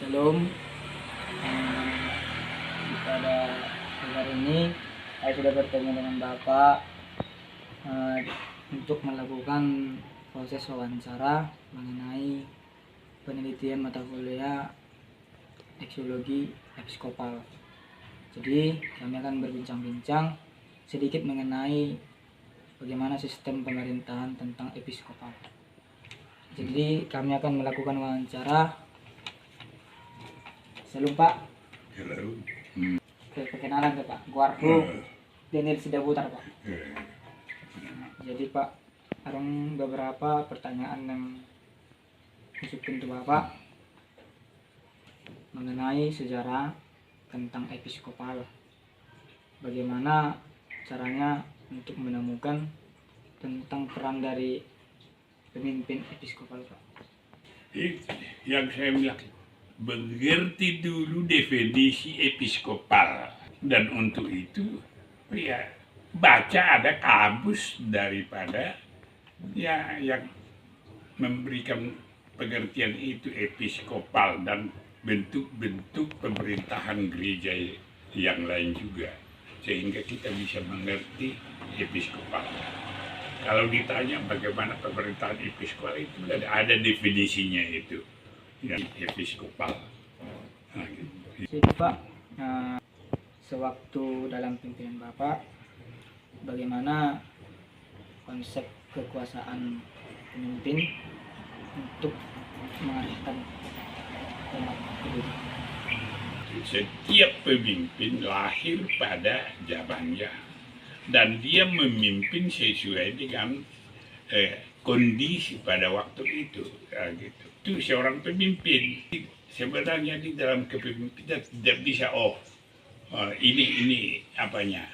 Shalom. Pada hari ini saya sudah bertemu dengan Bapak untuk melakukan proses wawancara mengenai penelitian mata kuliah Eksiologi Episkopal. Jadi kami akan berbincang-bincang sedikit mengenai bagaimana sistem pemerintahan tentang episkopal. Jadi kami akan melakukan wawancara. Salam Pak. Halo. Perkenalan ke Pak Guardo Daniel Sidaputar Pak. Jadi Pak, ada beberapa pertanyaan yang masukin ke Bapak mengenai sejarah tentang episkopal. Bagaimana caranya untuk menemukan tentang peran dari pemimpin episkopal Pak? Yang saya bilang, mengerti dulu definisi episkopal, dan untuk itu ya baca ada kamus daripada ya yang memberikan pengertian itu episkopal dan bentuk-bentuk pemerintahan gereja yang lain juga, sehingga kita bisa mengerti episkopal. Kalau ditanya bagaimana pemerintahan episkopal itu ada definisinya itu. Ya, episkopal. Nah, gitu. Jadi Pak, sewaktu dalam pimpinan Bapak, bagaimana konsep kekuasaan pemimpin untuk mengarahkan umat Katolik? Setiap pemimpin lahir pada zamannya dan dia memimpin sesuai dengan kondisi pada waktu itu. Gitu. Itu seorang pemimpin. Sebenarnya di dalam kepemimpinan tidak bisa ini apanya.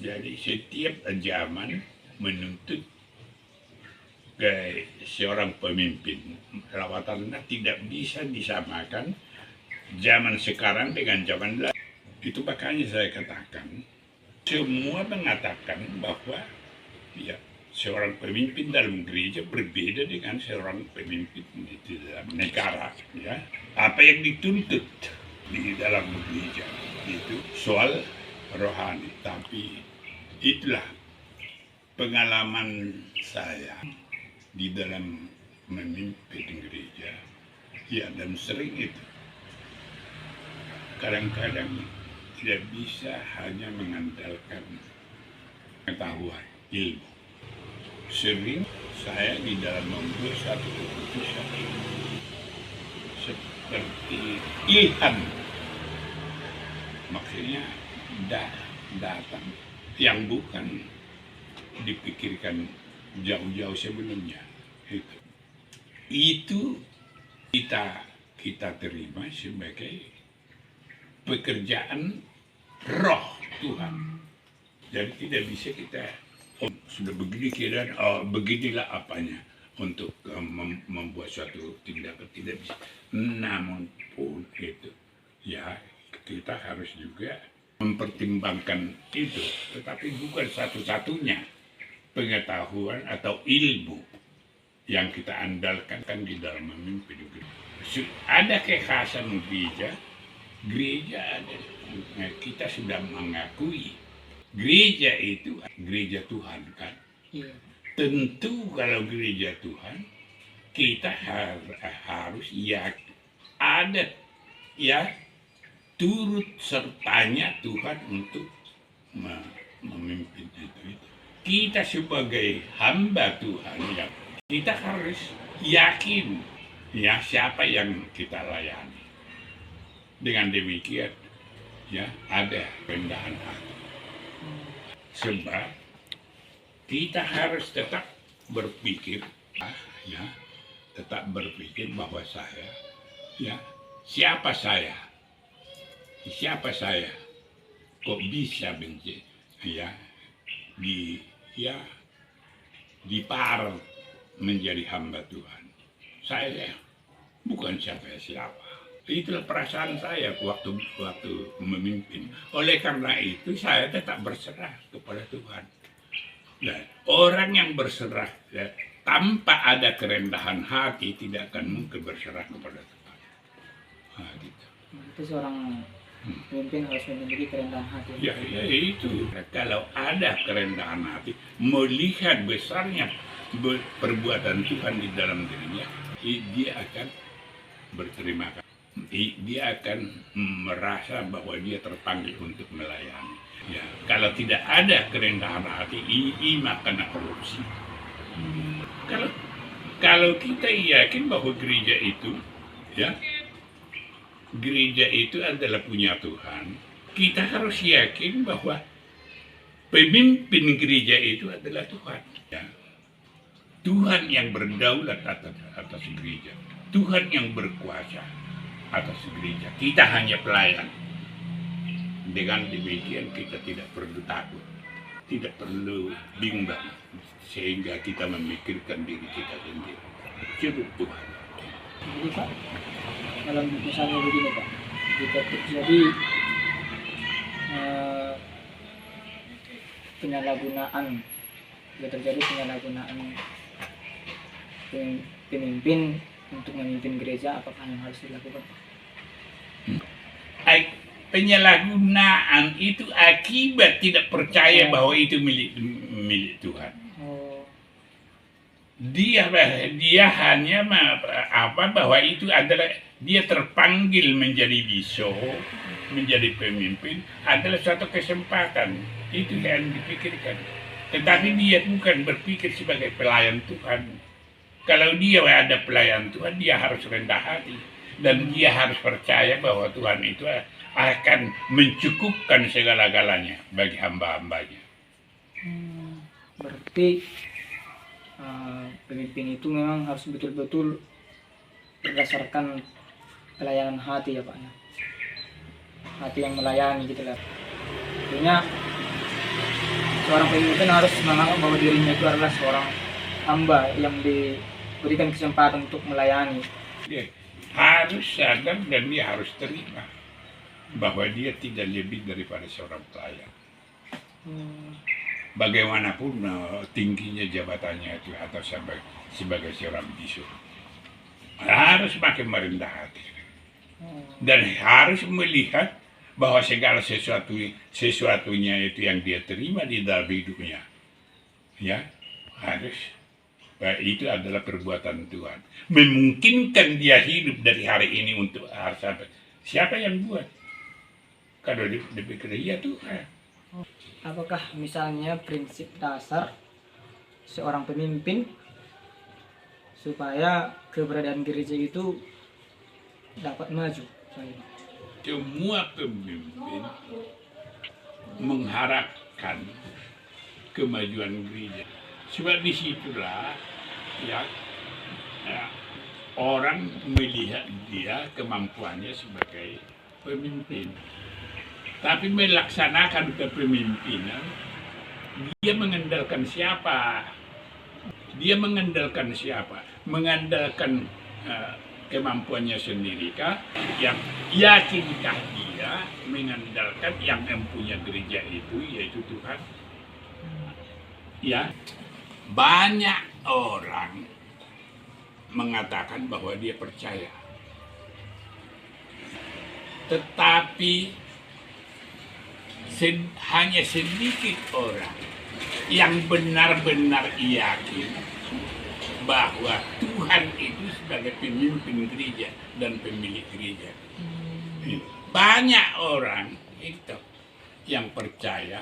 Jadi setiap zaman menuntut seorang pemimpin. Lawatannya tidak bisa disamakan zaman sekarang dengan zaman lalu. Itu makanya saya katakan, semua mengatakan bahwa ya, seorang pemimpin dalam gereja berbeda dengan seorang pemimpin di dalam negara. Ya. Apa yang dituntut di dalam gereja itu soal rohani, tapi itulah pengalaman saya di dalam memimpin gereja. Ya, dan sering itu kadang-kadang tidak bisa hanya mengandalkan pengetahuan, ilmu. Sering saya di dalam membuat satu keputusan seperti ilham, maksudnya datang yang bukan dipikirkan jauh-jauh sebelumnya. Itu kita terima sebagai pekerjaan roh Tuhan. Jadi tidak bisa kita sudah begini keadaan, beginilah apanya untuk membuat suatu tindakan, tidak bisa. Namun pun itu ya kita harus juga mempertimbangkan itu, tetapi bukan satu-satunya pengetahuan atau ilmu yang kita andalkan kan di dalam memimpin. Ada kekhasan gereja ada, kita sudah mengakui gereja itu gereja Tuhan kan. Iya. Tentu kalau gereja Tuhan kita harus ada ya turut sertanya Tuhan untuk memimpin itu. Kita sebagai hamba Tuhan ya kita harus yakin ya siapa yang kita layani. Dengan demikian ya ada rendahan hati. Sebab kita harus tetap berpikir bahwa saya ya siapa saya kok bisa menjadi diparat menjadi hamba Tuhan. Saya bukan siapa. Itulah perasaan saya waktu memimpin. Oleh karena itu saya tetap berserah kepada Tuhan. Nah, orang yang berserah ya, tanpa ada kerendahan hati tidak akan mungkin berserah kepada Tuhan. Itu seorang pemimpin harus memiliki kerendahan hati. Ya, ya itu. Kalau ada kerendahan hati, melihat besarnya perbuatan Tuhan di dalam dirinya, dia akan berterima kasih. Dia akan merasa bahwa dia terpanggil untuk melayani. Ya, kalau tidak ada kerendahan hati, makan korupsi. Kalau kita yakin bahwa gereja itu, ya, gereja itu adalah punya Tuhan, kita harus yakin bahwa pemimpin gereja itu adalah Tuhan. Ya. Tuhan yang berdaulat atas gereja, Tuhan yang berkuasa atas gereja. Kita hanya pelayan. Dengan demikian kita tidak perlu takut, tidak perlu bimbang, sehingga kita memikirkan diri kita sendiri. Cukup Tuhan. Jadi Pak, kalau misalnya begini Pak, jika terjadi penyalahgunaan, pemimpin untuk memimpin gereja, apakah yang harus dilakukan? Penyalahgunaan itu akibat tidak percaya bahwa itu milik Tuhan. Dia hanya bahwa itu adalah dia terpanggil menjadi biso, menjadi pemimpin adalah suatu kesempatan. Itu yang dipikirkan. Tetapi dia bukan berpikir sebagai pelayan Tuhan. Kalau dia ada pelayan Tuhan, dia harus rendah hati dan dia harus percaya bahwa Tuhan itu akan mencukupkan segala-galanya bagi hamba-hambanya. Berarti pemimpin itu memang harus betul-betul berdasarkan pelayanan hati ya Pak ya. Hati yang melayani gitu lah. Artinya seorang pemimpin harus menganggap bahwa dirinya itu adalah seorang hamba yang diberikan kesempatan untuk melayani. Dia harus sadar dan dia harus terima bahwa dia tidak lebih daripada seorang pelayan. Bagaimanapun tingginya jabatannya itu atau sebagai seorang bisu, harus makin merendah hati dan harus melihat bahwa segala sesuatunya itu yang dia terima di dalam hidupnya, ya harus itu adalah perbuatan Tuhan. Memungkinkan dia hidup dari hari ini untuk hari sampai. Siapa yang buat? Kalau dipikir ya Tuhan. Apakah misalnya prinsip dasar seorang pemimpin supaya keberadaan gereja itu dapat maju? Semua pemimpin mengharapkan kemajuan gereja. Sebab disitulah orang melihat dia kemampuannya sebagai pemimpin. Tapi melaksanakan kepemimpinan, dia mengandalkan siapa? Mengandalkan kemampuannya sendiri kah? Yang yakinkah dia mengandalkan yang mempunyai gereja itu, yaitu Tuhan? Ya, banyak orang mengatakan bahwa dia percaya. Tetapi hanya sedikit orang yang benar-benar yakin bahwa Tuhan itu sebagai pemimpin gereja dan pemilik gereja. Banyak orang itu yang percaya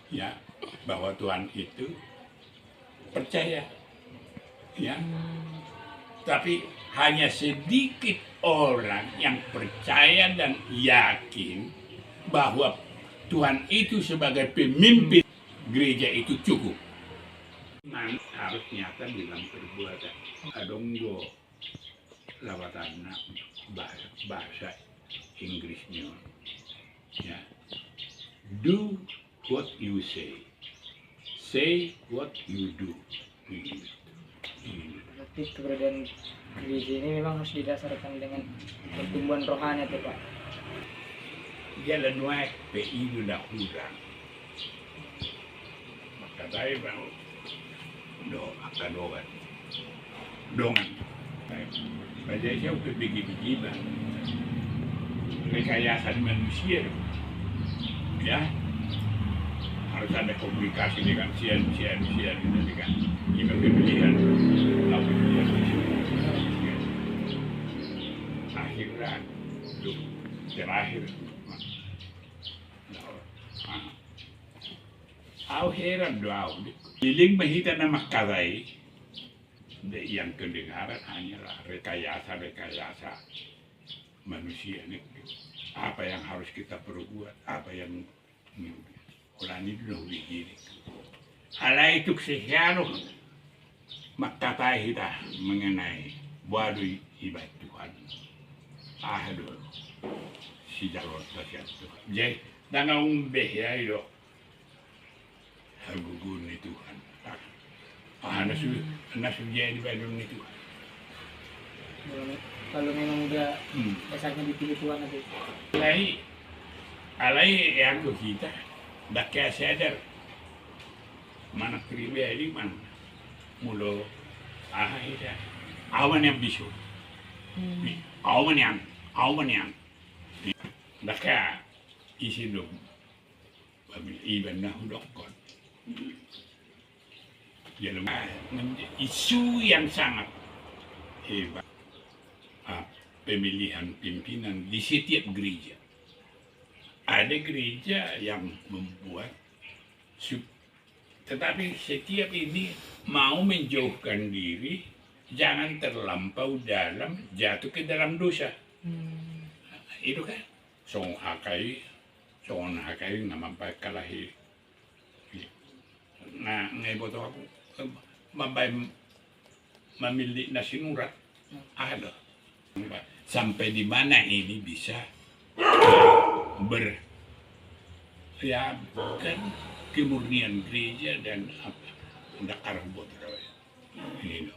ya bahwa Tuhan itu percaya, ya. Tapi hanya sedikit orang yang percaya dan yakin bahwa Tuhan itu sebagai pemimpin gereja itu cukup. Harus nyata dalam perbuatan. Adonggo lawatan bahasa Inggrisnya. Ya. Do what you say what you do. Berarti keberadaan gereja ini memang harus didasarkan dengan pertumbuhan rohani itu Pak. Jalan wae PI sudah kurang. Maka saya bang akan dongan. Baca saya udah bagi-bagi bang. rekayasa manusia, ya harus ada komunikasi dengan sian itu kan, ini pemilihan lalu akhirnya itu terakhir. Aku heran doa, giling mahita na makaray, yang kedengaran hanyalah rekayasa manusia nih. Apa yang harus kita perbuat, apa yang ulang itu begini. Ala itu sehiano makatai kita mengenai waduh ibadah Tuhan. Aduh, si jalur Tuhan. Jadi, dengan umbeh itu hagugun ni Tuhan. Nasu jadi badung ni Tuhan. Kalau memang udah dasarnya dipilih Tuhan nanti. Alai yang kita dah kaya sadar mana pribadi mana mulo ahida awan yang bisu awan yang dah kaya isi dong iban na hudokon jadi isu yang sangat hebat pemilihan pimpinan di setiap gereja. Ada gereja yang membuat, tetapi setiap ini mau menjauhkan diri, jangan terlampau dalam, jatuh ke dalam dosa. Itu kan, song hakai nama baik kalahi. Nah, ngeboto aku, memilih nasi nurat, ada. Sampai di mana ini bisa kan kemurnian gereja dan apa ndak arah buat ini